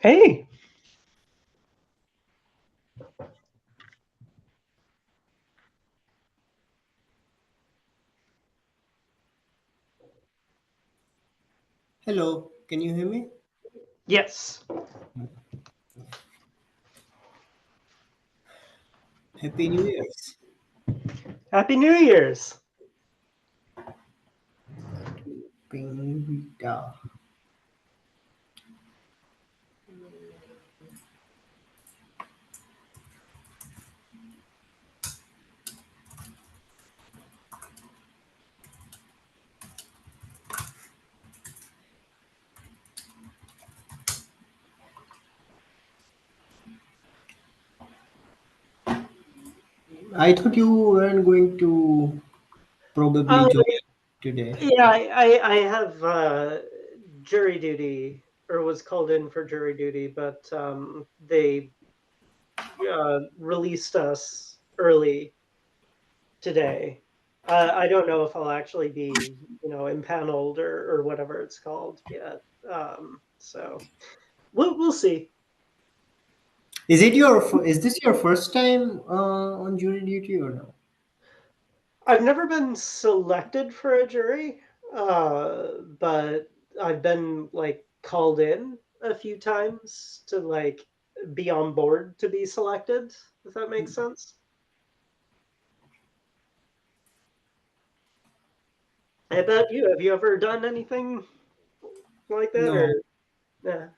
Hey. Hello, can you hear me? Yes. Happy New Year's. Happy New Year's. Pinta. I thought you weren't going to probably Uh, join today. yeah, I have jury duty, or was called in for jury duty, but they released us early today. I don't know if I'll actually be, impaneled or whatever it's called yet. So we'll see. Is this your first time on jury duty or no? I've never been selected for a jury, but I've been like called in a few times to like be on board to be selected, if that makes sense. How about you? Have you ever done anything like that No. or yeah.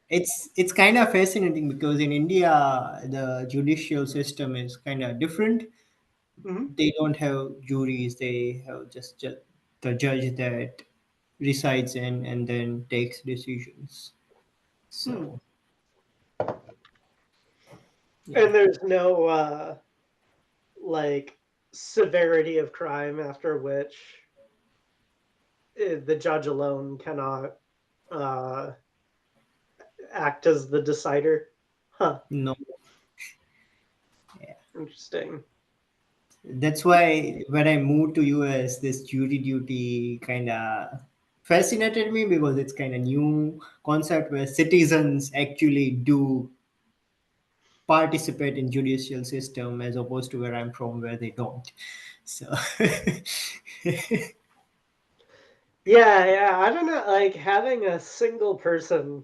It's kind of fascinating because in India the judicial system is kind of different. Mhm. They don't have juries, they have just the judge that resides in and then takes decisions. Hmm. So, yeah. And there's no like severity of crime after which the judge alone cannot uh act as the decider. Huh. No. Interesting. That's why when I moved to US, this jury duty kind of fascinated me because it's kind of new concept where citizens actually do participate in judicial system as opposed to where I'm from where they don't. So Yeah, yeah. I don't know, like having a single person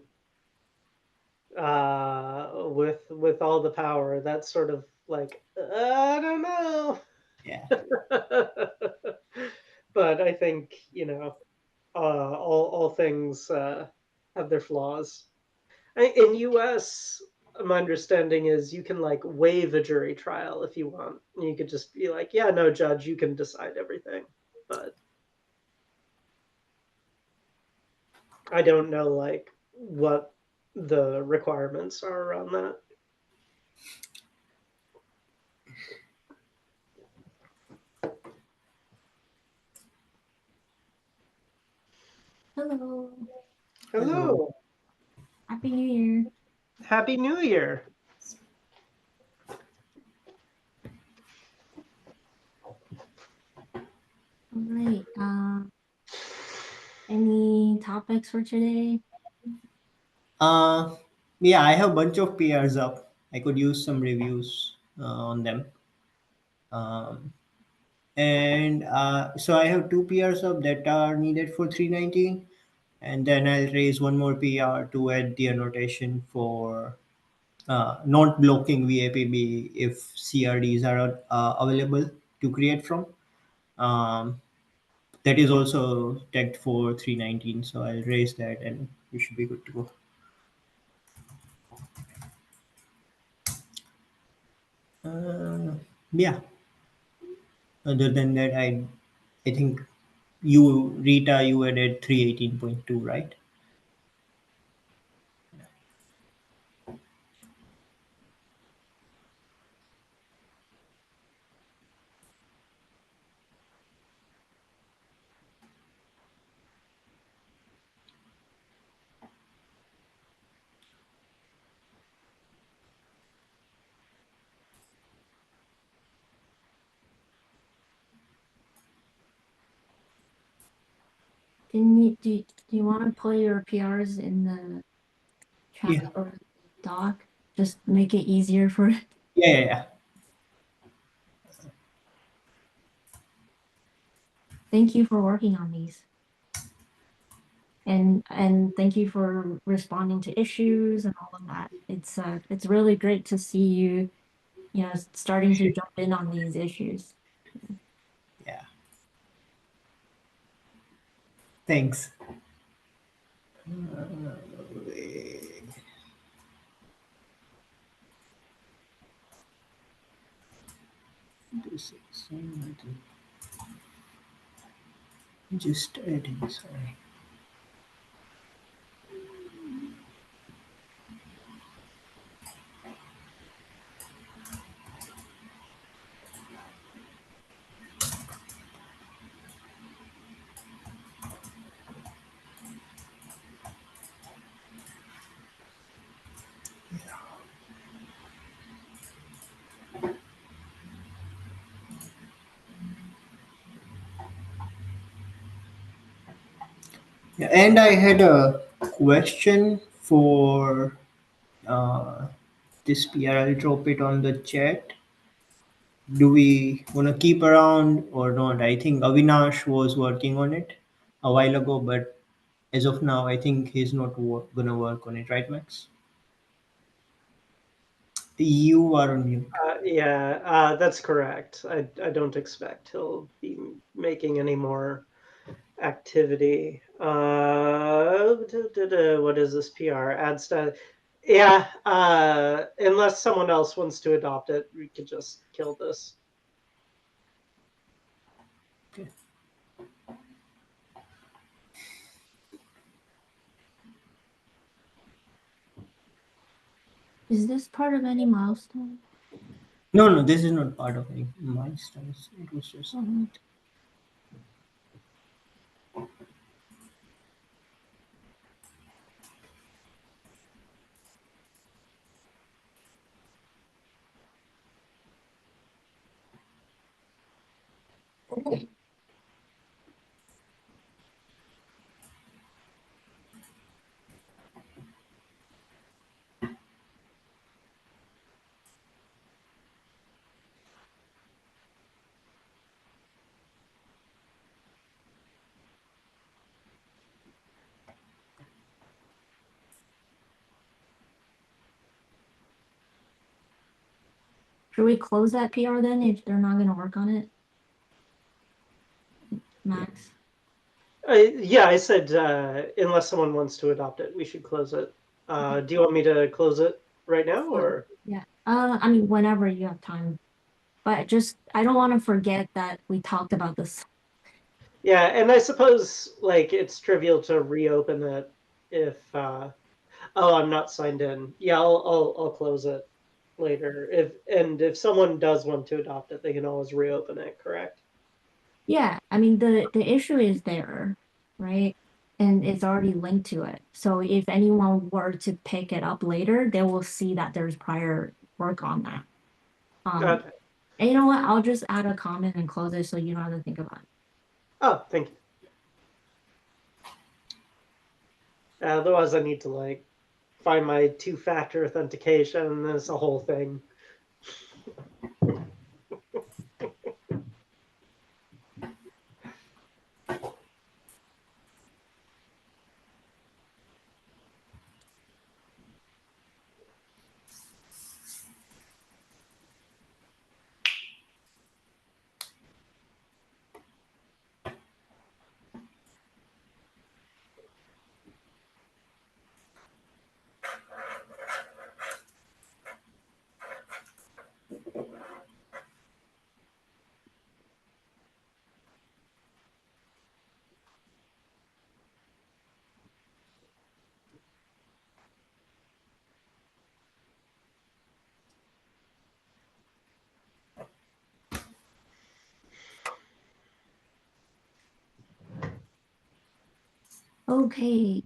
with all the power, that's sort of like I don't know. yeah, But I think, all things have their flaws. In US, my understanding is you can like waive a jury trial if you want. You could just be like, yeah, no, judge, you can decide everything. But I don't know like what the requirements are around that. Hello. hello. Hello. Happy New Year. Happy New Year. All right. Any topics for today? Uh, yeah, I have a bunch of PRs up. I could use some reviews on them. Um, and so I have two PRs up that are needed for 319, and then I'll raise one more PR to add the annotation for not blocking VAPB if CRDs are available to create from. Um, that is also tagged for 319, so I'll raise that and we should be good to go. Uh, yeah, other than that, I think you, Rita, you added 318.2, right? Do you want to play your PRs in the chat Yeah. or doc. Just make it easier for. Yeah, yeah, yeah. Thank you for working on these. And thank you for responding to issues and all of that. It's really great to see you, starting to jump in on these issues. Yeah. Thanks. This is just adding, sorry. Yeah, and I had a question for uh, this PR. I'll drop it on the chat. Do we want to keep around or not? I think Avinash was working on it a while ago, but as of now, I think he's not gonna work on it, right, Max? You are on mute. Yeah, that's correct. I don't expect he'll be making any more activity. What is this PR? Add stuff. Yeah, unless someone else wants to adopt it, we could just kill this. Okay. Is this part of any milestone? No, no, this is not part of any milestones. It was just. Mhm. Should we close that PR then if they're not going to work on it, Max? Yeah, I said unless someone wants to adopt it, we should close it. Do you want me to close it right now, Yeah. or? Yeah. I mean, whenever you have time. But just, I don't want to forget that we talked about this. Yeah, and I suppose like it's trivial to reopen it if oh, I'm not signed in. Yeah, I'll close it later. If someone does want to adopt it, they can always reopen it, correct? Yeah, I mean, the issue is there, right? And it's already linked to it. So if anyone were to pick it up later, they will see that there's prior work on that. Um, Okay. and you know what? I'll just add a comment and close it so you don't have to think about it. Oh, thank you. Otherwise, I need to like find my two-factor authentication. There's a whole thing. Okay.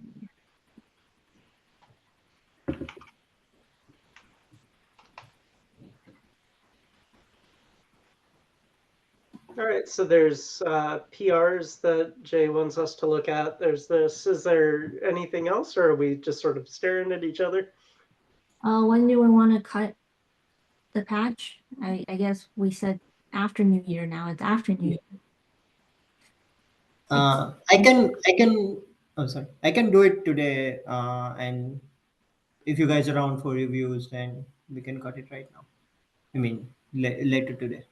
All right, so there's PRs that Jay wants us to look at. There's this. Is there anything else, or are we just sort of staring at each other? When do we want to cut the patch? I guess we said after New Year. Now it's after New Yeah. Year. I Oh, sorry. I can do it today. And if you guys are around for reviews, then we can cut it right now. I mean, later today.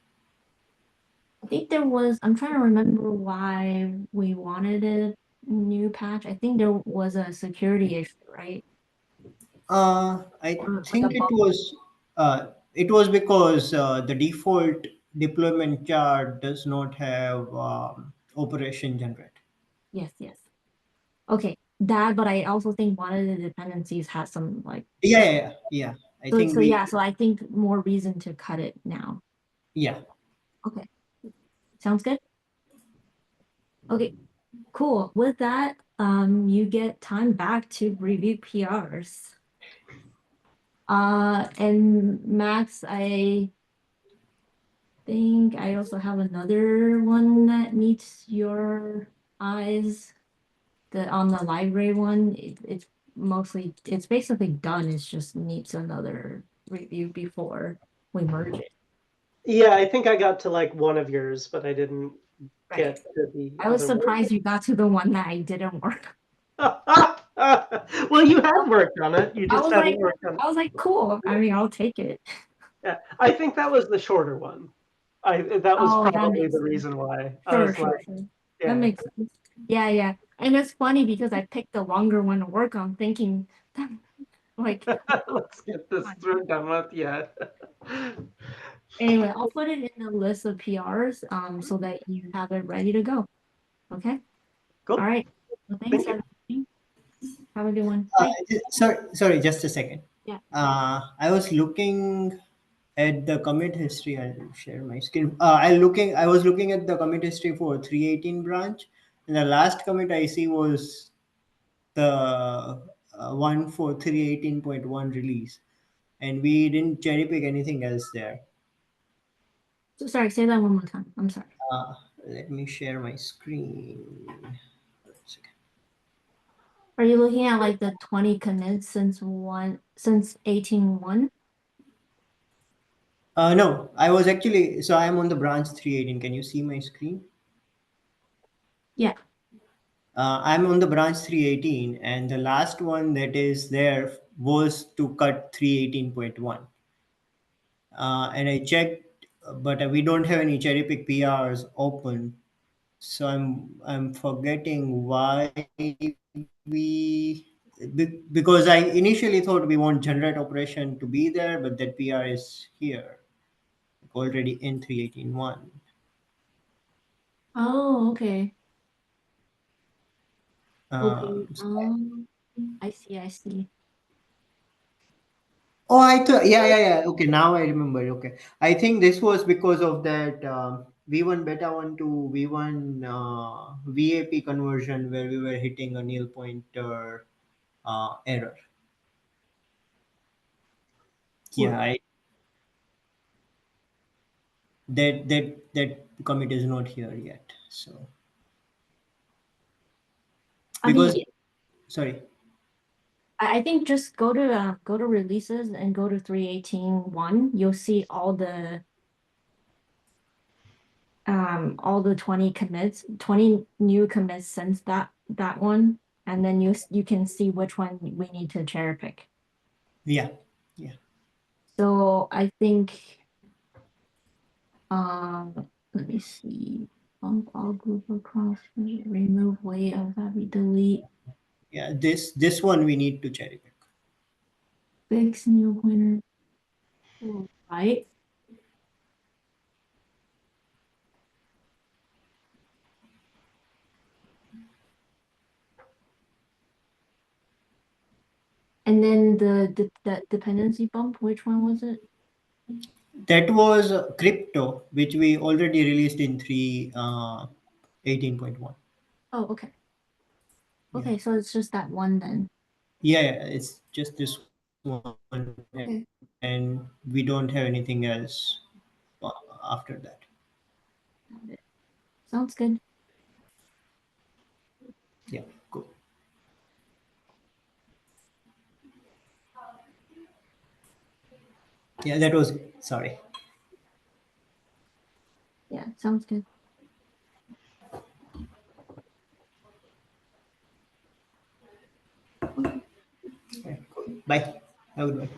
think there was. I'm trying to remember why we wanted a new patch. I think there was a security issue, right? I Or like a think bug. it was because the default deployment chart does not have operation generate. Yes, yes. Okay, that. But I also think one of the dependencies has some like. Yeah. I So think so we yeah. So I think more reason to cut it now. yeah. Okay, sounds good. Okay, cool. With that, you get time back to review PRs. And Max, I think I also have another one that meets your eyes. The on the library one, it's mostly it's basically done. It just needs another review before we merge it. Yeah, I think I got to like one of yours, but I didn't Right. get to the I was other one. surprised you got to the one that I didn't work. Well, you had worked on it. You I just was hadn't like, worked on it. I was like, cool. I mean, I'll take it. Yeah, I think that was the shorter one. That was Oh, that probably makes the sense. reason why I Sure, was like, sure, sure. That yeah, makes sense. Yeah, yeah. And it's funny because I picked the longer one to work on, thinking like, let's get this through done with. Yeah. anyway, I'll put it in the list of PRs so that you have it ready to go. Okay. All Cool. right. Well, thanks Thank you. everybody. Have a good one. Bye. Sorry, just a second. Yeah. I was looking at the commit history. I'll share my screen. I was looking at the commit history for 318 branch, and the last commit I see was the one for 318.1 release, and we didn't cherry pick anything else there. So sorry, say that one more time. I'm sorry. Uh, Let me share my screen. One second. Are you looking at like the 20 commits since 18.1? No, I was actually, so I'm on the branch 318. Can you see my screen? Yeah. I'm on the branch 318, and the last one that is there was to cut 318.1. And I checked, but we don't have any cherry pick PRs open. So I'm forgetting why because I initially thought we want generate operation to be there, but that PR is here already in 318.1. Oh, okay. Okay. So I see, I see. Oh, I thought, yeah. Okay, now I remember. Okay, I think this was because of that V1 beta 1 to V1 VAP conversion where we were hitting a nil pointer error. Hmm. Yeah, that commit is not here yet. So I mean, because sorry, I think just go to releases and go to 318.1. You'll see all the 20 commits, 20 new commits since that one, and then you can see which one we need to cherry pick. yeah, yeah, So I think let me see. Bump all group across, remove weight of heavy, delete, yeah. This one we need to cherry pick. fix new pointer, right? And then the dependency bump, which one was it? That was crypto, which we already released in 318.1. Oh, okay. Yeah. Okay, so it's just that one then. Yeah, it's just this one, Okay. and we don't have anything else uh, after that. Sounds good. Yeah, cool. Yeah, that was it. Sorry. Yeah, sounds good. Okay. Yeah, cool. Bye. Have a good one.